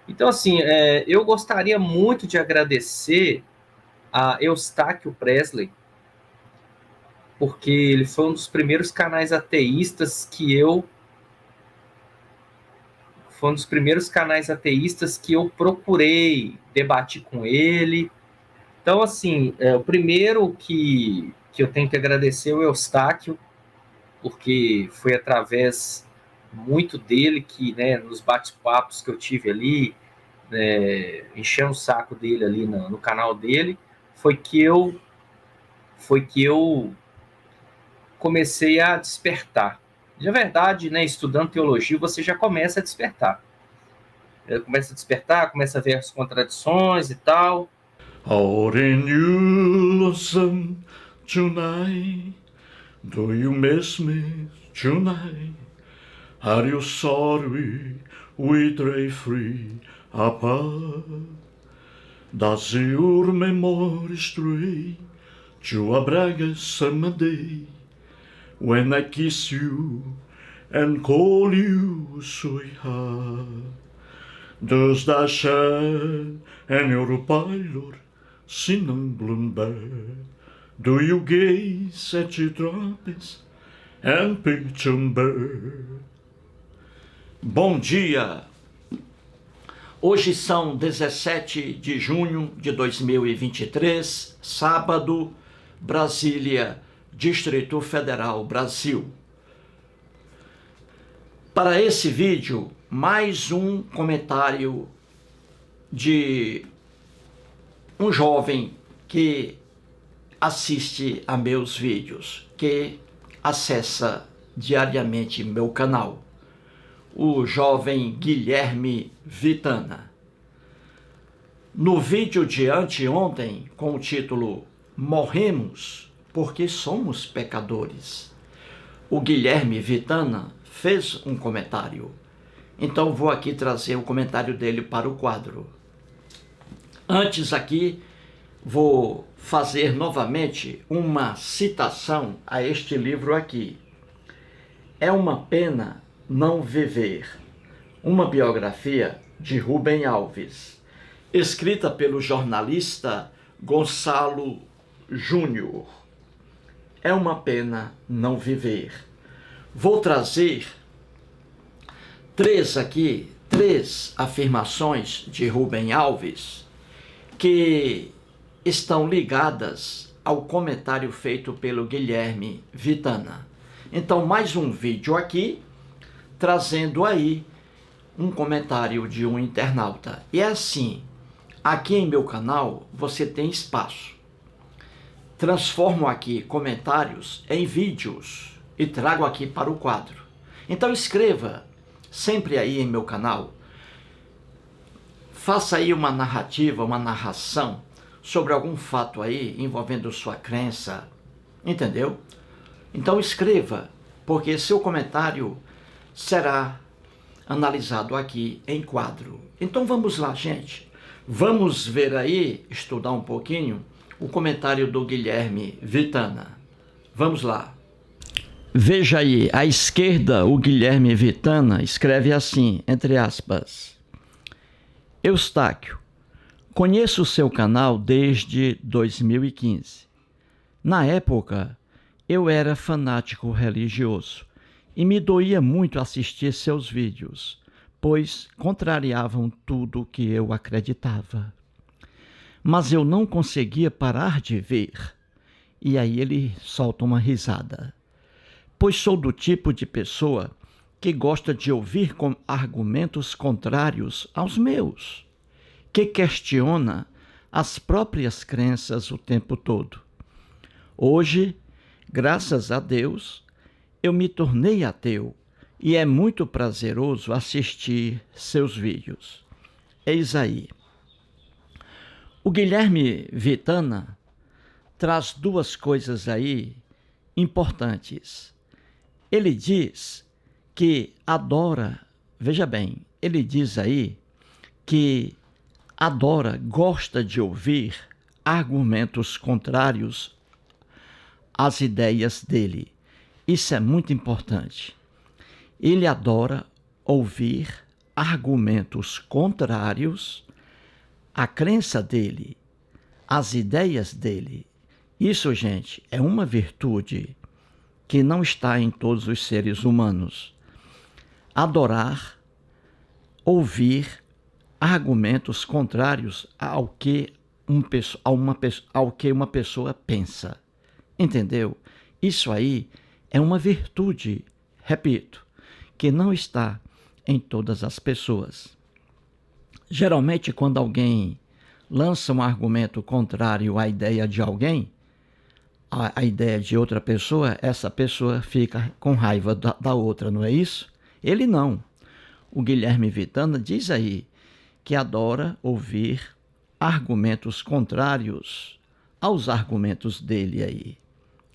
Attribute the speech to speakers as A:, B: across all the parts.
A: Então, assim, eu gostaria muito de agradecer a Eustáquio Presley, porque ele foi um dos primeiros canais ateístas que eu foi um dos primeiros canais ateístas que eu procurei debater com ele. Então, assim, o primeiro que eu tenho que agradecer é o Eustáquio, porque foi através muito dele que, né, nos bate-papos que eu tive ali, enchendo o saco dele ali no canal dele, foi que eu foi que eu comecei a despertar. De verdade, né, estudando teologia, você já começa a despertar. Começa a despertar, começa a ver as contradições e tal.
B: Out in unison tonight, do you miss me tonight? Are you sorry we stray free apart? Does your memory stray to a bragga summer day when I kiss you and call you sweetheart? Does that shine in your pilot cinnamon bloom? Do you gaze at your trumpets and picture bird? Bom dia! Hoje são 17 de junho de 2023, sábado, Brasília, Distrito Federal, Brasil. Para esse vídeo, mais um comentário de um jovem que assiste a meus vídeos, que acessa diariamente meu canal, o jovem Guilherme Vitana. No vídeo de anteontem, com o título Morremos porque somos pecadores, o Guilherme Vitana fez um comentário. Então vou aqui trazer o comentário dele para o quadro. Antes aqui, vou fazer novamente uma citação a este livro aqui. É uma pena não viver. Uma biografia de Rubem Alves, escrita pelo jornalista Gonçalo Júnior. É uma pena não viver. Vou trazer três afirmações de Rubem Alves que estão ligadas ao comentário feito pelo Guilherme Vitana. Então, mais um vídeo aqui, trazendo aí um comentário de um internauta. E é assim, aqui em meu canal você tem espaço. Transformo aqui comentários em vídeos e trago aqui para o quadro. Então escreva sempre aí em meu canal. Faça aí uma narrativa, uma narração sobre algum fato aí envolvendo sua crença, entendeu? Então escreva, porque seu comentário será analisado aqui em quadro. Então vamos lá, gente. Vamos ver aí, estudar um pouquinho, o comentário do Guilherme Vitana. Vamos lá. Veja aí, à esquerda, o Guilherme Vitana escreve assim, entre aspas: Eustáquio, conheço o seu canal desde 2015. Na época, eu era fanático religioso e me doía muito assistir seus vídeos, pois contrariavam tudo o que eu acreditava. Mas eu não conseguia parar de ver. E aí ele solta uma risada. Pois sou do tipo de pessoa que gosta de ouvir com argumentos contrários aos meus, que questiona as próprias crenças o tempo todo. Hoje, graças a Deus, eu me tornei ateu e é muito prazeroso assistir seus vídeos. Eis aí. O Guilherme Vitana traz duas coisas aí importantes. Ele diz que adora, veja bem, ele diz aí que adora, gosta de ouvir argumentos contrários às ideias dele. Isso é muito importante. Ele adora ouvir argumentos contrários à crença dele, às ideias dele. Isso, gente, é uma virtude que não está em todos os seres humanos. Adorar, ouvir argumentos contrários ao que uma pessoa pensa. Entendeu? Isso aí é uma virtude, repito, que não está em todas as pessoas. Geralmente, quando alguém lança um argumento contrário à ideia de alguém, a ideia de outra pessoa, essa pessoa fica com raiva da outra, não é isso? Ele não. O Guilherme Vitanna diz aí que adora ouvir argumentos contrários aos argumentos dele aí.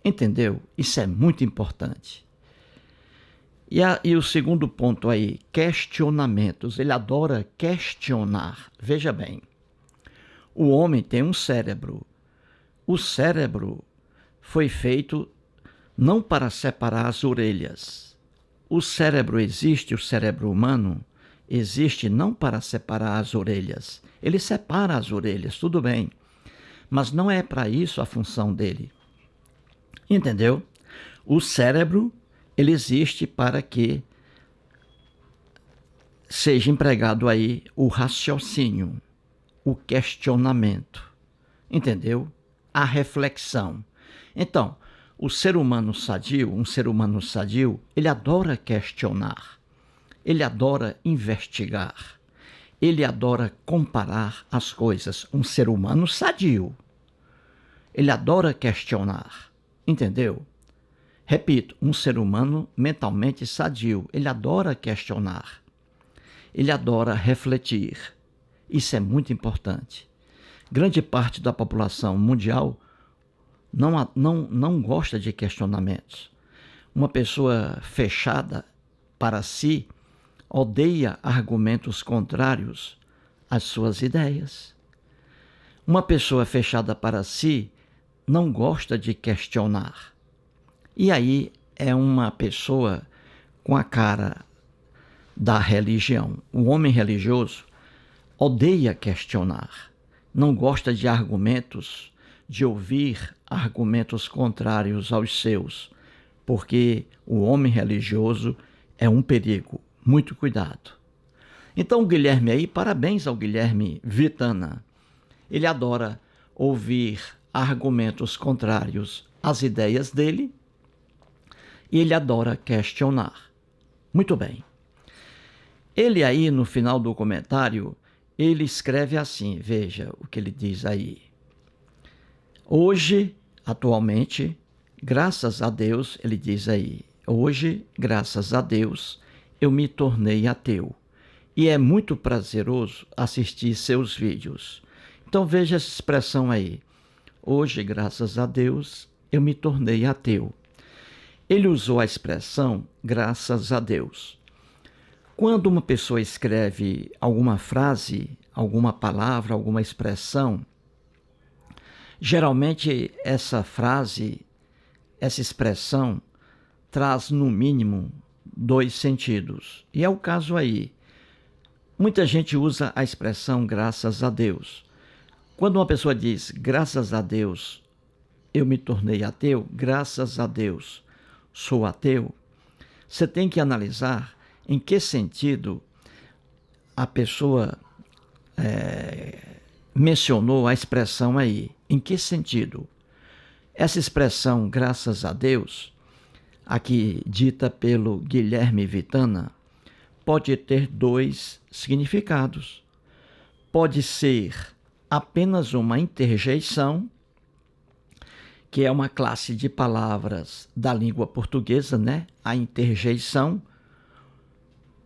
B: Entendeu? Isso é muito importante. E o segundo ponto aí, questionamentos. Ele adora questionar. Veja bem, o homem tem um cérebro. O cérebro foi feito não para separar as orelhas. O cérebro existe, o cérebro humano existe não para separar as orelhas. Ele separa as orelhas, tudo bem. Mas não é para isso a função dele. Entendeu? O cérebro, ele existe para que seja empregado aí o raciocínio, o questionamento. Entendeu? A reflexão. Então, o ser humano sadio, um ser humano sadio, ele adora questionar. Ele adora investigar. Ele adora comparar as coisas. Um ser humano sadio. Ele adora questionar. Entendeu? Repito, um ser humano mentalmente sadio. Ele adora questionar. Ele adora refletir. Isso é muito importante. Grande parte da população mundial não gosta de questionamentos. Uma pessoa fechada para si odeia argumentos contrários às suas ideias. Uma pessoa fechada para si não gosta de questionar. E aí é uma pessoa com a cara da religião. O homem religioso odeia questionar, não gosta de argumentos, de ouvir argumentos contrários aos seus, porque o homem religioso é um perigo. Muito cuidado. Então, o Guilherme aí, parabéns ao Guilherme Vitanna. Ele adora ouvir argumentos contrários às ideias dele e ele adora questionar. Muito bem. Ele aí, no final do comentário, ele escreve assim, veja o que ele diz aí. Hoje, atualmente, graças a Deus, ele diz aí, hoje, graças a Deus, eu me tornei ateu. E é muito prazeroso assistir seus vídeos. Então veja essa expressão aí. Hoje, graças a Deus, eu me tornei ateu. Ele usou a expressão graças a Deus. Quando uma pessoa escreve alguma frase, alguma palavra, alguma expressão, geralmente essa frase, essa expressão, traz no mínimo 2 sentidos. E é o caso aí. Muita gente usa a expressão graças a Deus. Quando uma pessoa diz graças a Deus eu me tornei ateu, graças a Deus sou ateu, você tem que analisar em que sentido a pessoa mencionou a expressão aí. Em que sentido? Essa expressão graças a Deus, aqui dita pelo Guilherme Vitanna, pode ter 2 significados. Pode ser apenas uma interjeição, que é uma classe de palavras da língua portuguesa, né? A interjeição,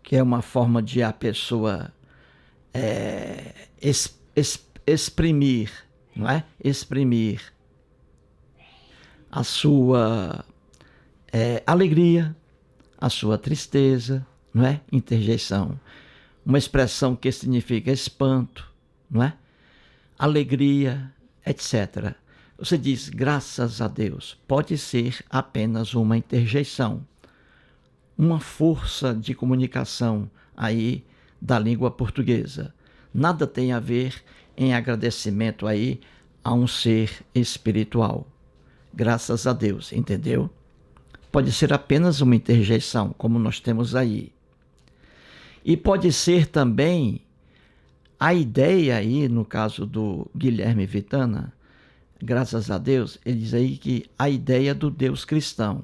B: que é uma forma de a pessoa exprimir, não é? Exprimir a sua alegria, a sua tristeza, não é? Interjeição. Uma expressão que significa espanto, não é? Alegria, etc. Você diz graças a Deus. Pode ser apenas uma interjeição. Uma força de comunicação aí da língua portuguesa. Nada tem a ver em agradecimento aí a um ser espiritual. Graças a Deus, entendeu? Pode ser apenas uma interjeição, como nós temos aí. E pode ser também a ideia aí, no caso do Guilherme Vitana, graças a Deus, ele diz aí que a ideia do Deus cristão.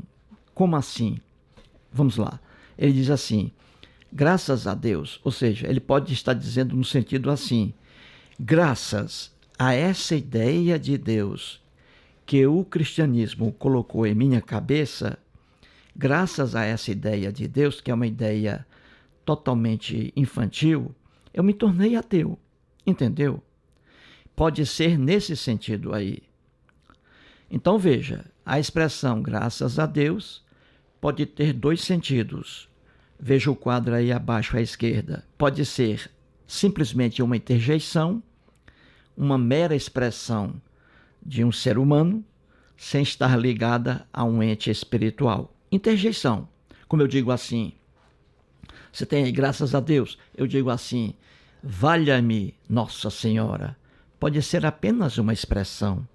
B: Como assim? Vamos lá. Ele diz assim, graças a Deus, ou seja, ele pode estar dizendo no sentido assim, graças a essa ideia de Deus que o cristianismo colocou em minha cabeça, graças a essa ideia de Deus, que é uma ideia totalmente infantil, eu me tornei ateu, entendeu? Pode ser nesse sentido aí. Então veja, a expressão graças a Deus pode ter dois sentidos. Veja o quadro aí abaixo à esquerda. Pode ser simplesmente uma interjeição, uma mera expressão de um ser humano, sem estar ligada a um ente espiritual. Interjeição, como eu digo assim, você tem aí graças a Deus, eu digo assim, valha-me Nossa Senhora. Pode ser apenas uma expressão,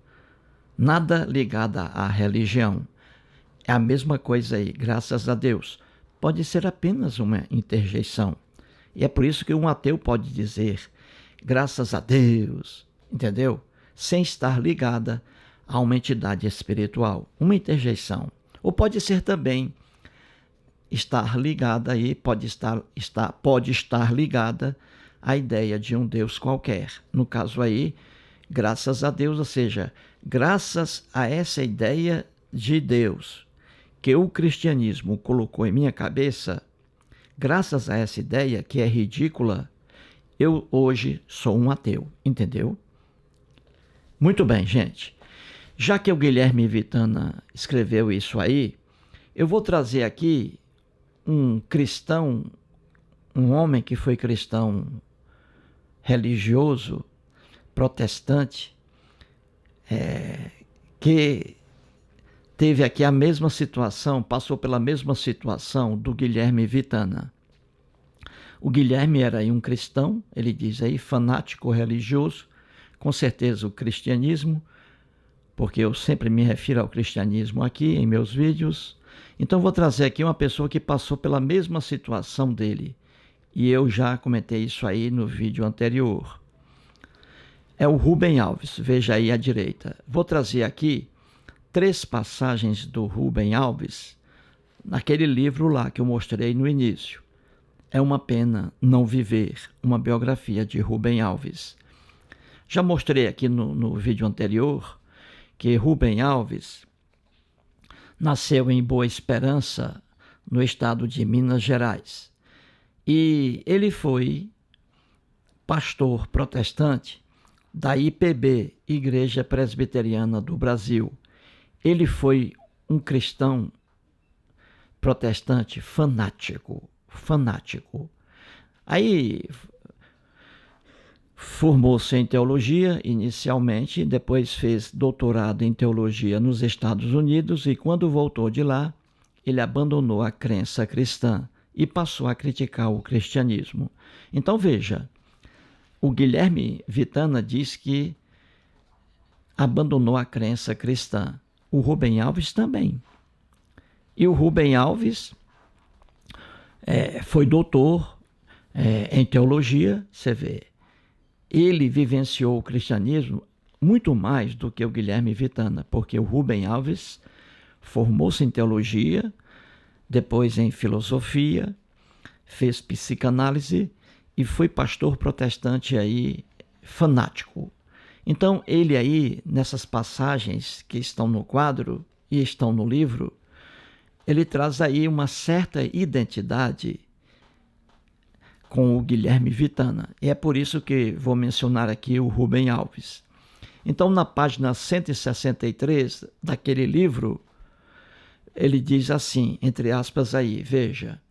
B: nada ligada à religião. É a mesma coisa aí, graças a Deus. Pode ser apenas uma interjeição. E é por isso que um ateu pode dizer, graças a Deus, entendeu? Sem estar ligada a uma entidade espiritual, uma interjeição. Ou pode ser também estar ligada aí, pode estar ligada à ideia de um Deus qualquer. No caso aí, graças a Deus, ou seja, graças a essa ideia de Deus que o cristianismo colocou em minha cabeça, graças a essa ideia que é ridícula, eu hoje sou um ateu, entendeu? Muito bem, gente. Já que o Guilherme Vitana escreveu isso aí, eu vou trazer aqui um cristão, um homem que foi cristão religioso, protestante, que teve aqui a mesma situação, passou pela mesma situação do Guilherme Vitana. O Guilherme era aí um cristão, ele diz aí, fanático religioso, com certeza o cristianismo, porque eu sempre me refiro ao cristianismo aqui em meus vídeos. Então vou trazer aqui uma pessoa que passou pela mesma situação dele, e eu já comentei isso aí no vídeo anterior. É o Rubem Alves, veja aí à direita. Vou trazer aqui 3 passagens do Rubem Alves, naquele livro lá que eu mostrei no início. É uma pena não viver, uma biografia de Rubem Alves. Já mostrei aqui no vídeo anterior que Rubem Alves nasceu em Boa Esperança, no estado de Minas Gerais. E ele foi pastor protestante da IPB, Igreja Presbiteriana do Brasil. Ele foi um cristão protestante fanático. Aí formou-se em teologia inicialmente, depois fez doutorado em teologia nos Estados Unidos e quando voltou de lá, ele abandonou a crença cristã e passou a criticar o cristianismo. Então veja, o Guilherme Vitana diz que abandonou a crença cristã. O Rubem Alves também. E o Rubem Alves foi doutor em teologia, você vê. Ele vivenciou o cristianismo muito mais do que o Guilherme Vitana, porque o Rubem Alves formou-se em teologia, depois em filosofia, fez psicanálise e foi pastor protestante aí, fanático. Então ele aí, nessas passagens que estão no quadro e estão no livro, ele traz aí uma certa identidade com o Guilherme Vitana. E é por isso que vou mencionar aqui o Rubem Alves. Então, na página 163 daquele livro, ele diz assim, entre aspas aí, veja,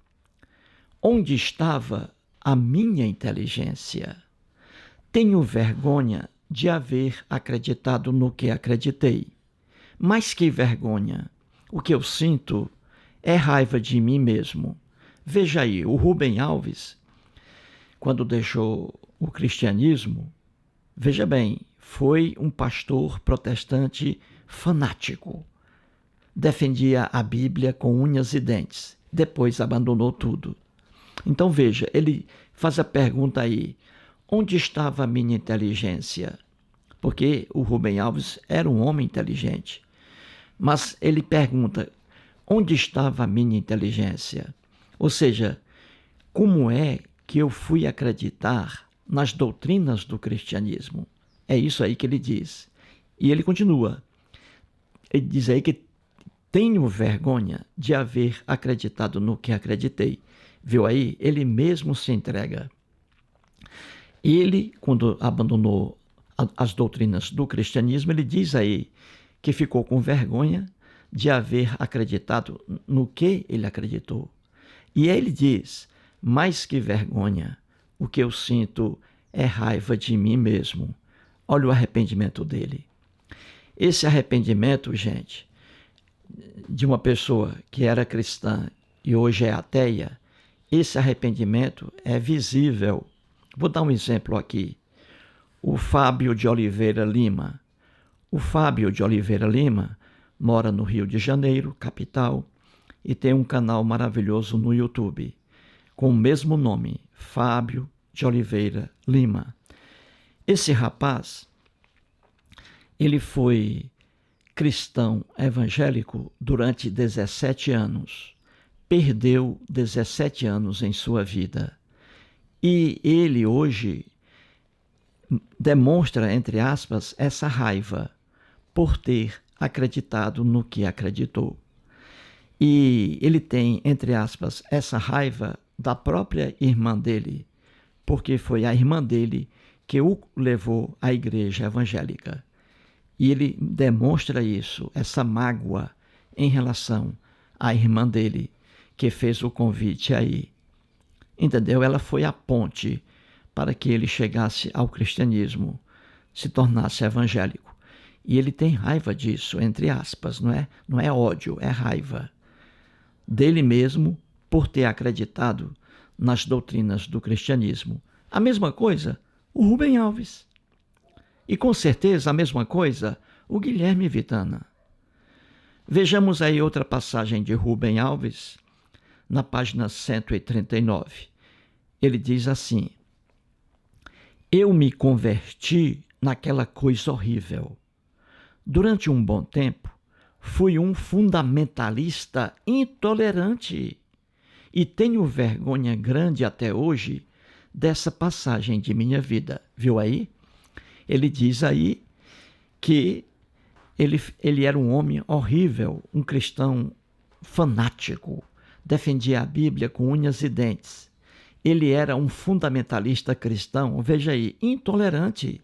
B: onde estava a minha inteligência? Tenho vergonha de haver acreditado no que acreditei. Mas que vergonha! O que eu sinto é raiva de mim mesmo. Veja aí, o Rubem Alves, quando deixou o cristianismo, veja bem, foi um pastor protestante fanático. Defendia a Bíblia com unhas e dentes. Depois abandonou tudo. Então veja, ele faz a pergunta aí, onde estava a minha inteligência? Porque o Rubem Alves era um homem inteligente. Mas ele pergunta, onde estava a minha inteligência? Ou seja, como é que eu fui acreditar nas doutrinas do cristianismo? É isso aí que ele diz. E ele continua. Ele diz aí que tenho vergonha de haver acreditado no que acreditei. Viu aí? Ele mesmo se entrega. Ele, quando abandonou as doutrinas do cristianismo, ele diz aí que ficou com vergonha de haver acreditado no que ele acreditou. E ele diz, mais que vergonha, o que eu sinto é raiva de mim mesmo. Olha o arrependimento dele. Esse arrependimento, gente, de uma pessoa que era cristã e hoje é ateia, esse arrependimento é visível. Vou dar um exemplo aqui. O Fábio de Oliveira Lima. O Fábio de Oliveira Lima mora no Rio de Janeiro, capital, e tem um canal maravilhoso no YouTube, com o mesmo nome, Fábio de Oliveira Lima. Esse rapaz, ele foi cristão evangélico durante 17 anos. Perdeu 17 anos em sua vida. E ele hoje demonstra, entre aspas, essa raiva por ter acreditado no que acreditou. E ele tem, entre aspas, essa raiva da própria irmã dele, porque foi a irmã dele que o levou à igreja evangélica. E ele demonstra isso, essa mágoa em relação à irmã dele, que fez o convite aí. Entendeu? Ela foi a ponte para que ele chegasse ao cristianismo, se tornasse evangélico. E ele tem raiva disso, entre aspas, não é? Não é ódio, é raiva dele mesmo por ter acreditado nas doutrinas do cristianismo. A mesma coisa, o Rubem Alves. E com certeza a mesma coisa, o Guilherme Vitanna. Vejamos aí outra passagem de Rubem Alves, na página 139. Ele diz assim, eu me converti naquela coisa horrível. Durante um bom tempo, fui um fundamentalista intolerante e tenho vergonha grande até hoje dessa passagem de minha vida. Viu aí? Ele diz aí que ele era um homem horrível, um cristão fanático, defendia a Bíblia com unhas e dentes. Ele era um fundamentalista cristão, veja aí, intolerante.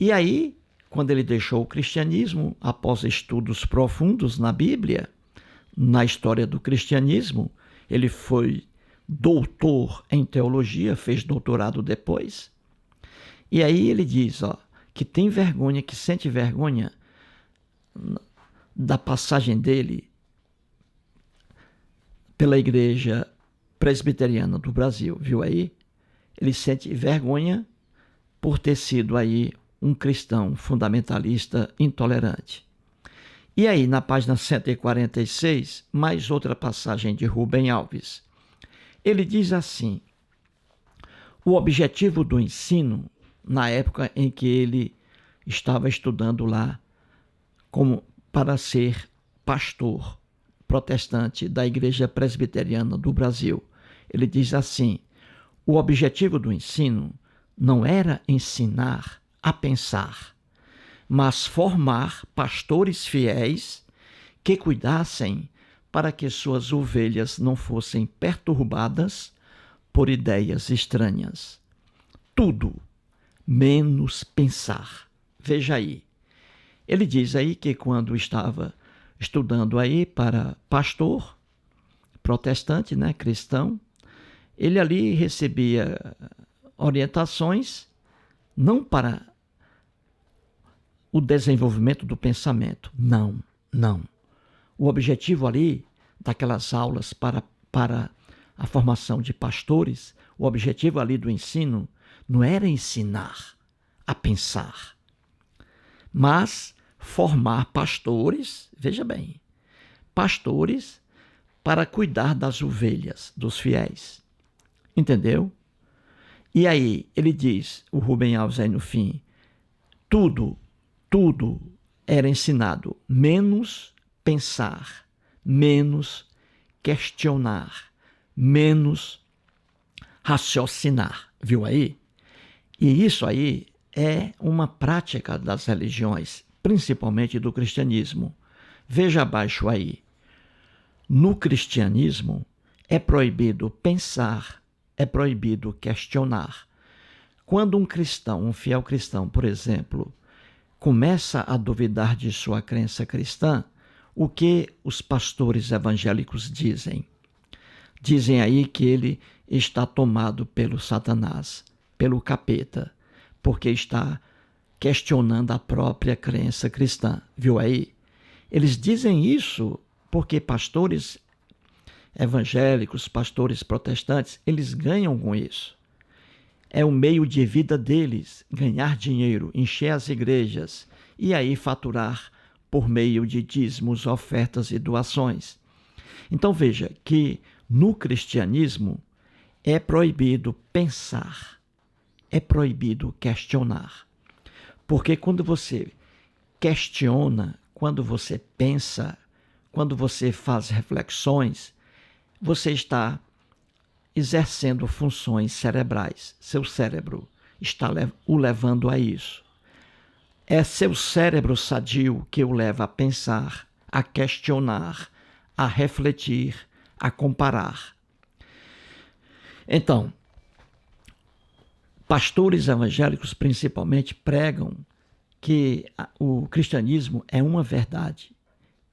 B: E aí, quando ele deixou o cristianismo, após estudos profundos na Bíblia, na história do cristianismo, ele foi doutor em teologia, fez doutorado depois. E aí ele diz, que tem vergonha, que sente vergonha da passagem dele pela Igreja Presbiteriana do Brasil, viu aí? Ele sente vergonha por ter sido aí um cristão fundamentalista intolerante. E aí, na página 146, mais outra passagem de Rubem Alves. Ele diz assim, o objetivo do ensino, na época em que ele estava estudando lá como para ser pastor protestante da Igreja Presbiteriana do Brasil, ele diz assim, o objetivo do ensino não era ensinar a pensar, mas formar pastores fiéis que cuidassem para que suas ovelhas não fossem perturbadas por ideias estranhas. Tudo menos pensar. Veja aí. Ele diz aí que quando estava estudando aí para pastor protestante, né, cristão, ele ali recebia orientações não para o desenvolvimento do pensamento. Não. O objetivo ali daquelas aulas para a formação de pastores, O objetivo ali do ensino não era ensinar a pensar, mas formar pastores, veja bem, pastores para cuidar das ovelhas, dos fiéis. Entendeu? E aí ele diz, o Rubem Alves aí no fim, tudo era ensinado, menos pensar, menos questionar, menos raciocinar, viu aí? E isso aí é uma prática das religiões, principalmente do cristianismo. Veja abaixo aí. No cristianismo é proibido pensar, é proibido questionar. Quando um cristão, um fiel cristão, por exemplo, começa a duvidar de sua crença cristã, o que os pastores evangélicos dizem? Dizem aí que ele está tomado pelo Satanás, pelo capeta, porque está questionando a própria crença cristã. Viu aí? Eles dizem isso porque pastores evangélicos, pastores protestantes, eles ganham com isso. É o meio de vida deles, ganhar dinheiro, encher as igrejas e aí faturar por meio de dízimos, ofertas e doações. Então veja que no cristianismo é proibido pensar, é proibido questionar. Porque quando você questiona, quando você pensa, quando você faz reflexões, você está exercendo funções cerebrais. Seu cérebro está o levando a isso. É seu cérebro sadio que o leva a pensar, a questionar, a refletir, a comparar. Então, pastores evangélicos principalmente pregam que o cristianismo é uma verdade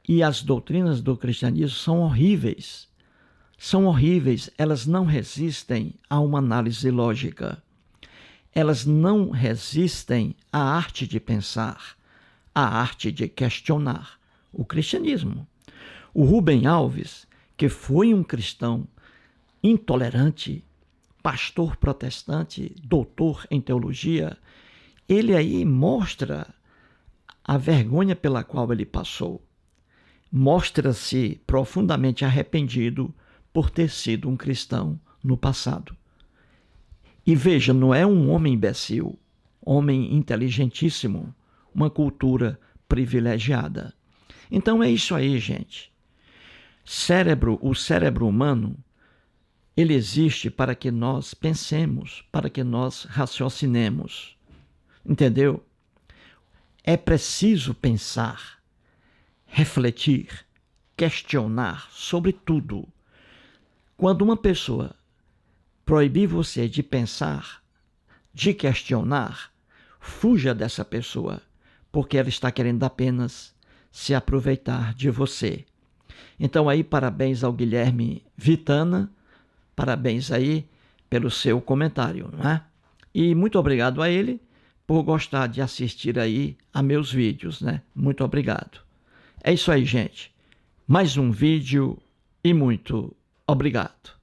B: e as doutrinas do cristianismo são horríveis. São horríveis, elas não resistem a uma análise lógica. Elas não resistem à arte de pensar, à arte de questionar o cristianismo. O Rubem Alves, que foi um cristão intolerante, pastor protestante, doutor em teologia, ele aí mostra a vergonha pela qual ele passou. Mostra-se profundamente arrependido por ter sido um cristão no passado. E veja, não é um homem imbecil, homem inteligentíssimo, uma cultura privilegiada. Então é isso aí, gente. O cérebro humano, ele existe para que nós pensemos, para que nós raciocinemos. Entendeu? É preciso pensar, refletir, questionar sobre tudo. Quando uma pessoa proibir você de pensar, de questionar, fuja dessa pessoa, porque ela está querendo apenas se aproveitar de você. Então aí, parabéns ao Guilherme Vitana, parabéns aí pelo seu comentário, né? E muito obrigado a ele por gostar de assistir aí a meus vídeos, né? Muito obrigado. É isso aí, gente. Mais um vídeo e muito obrigado.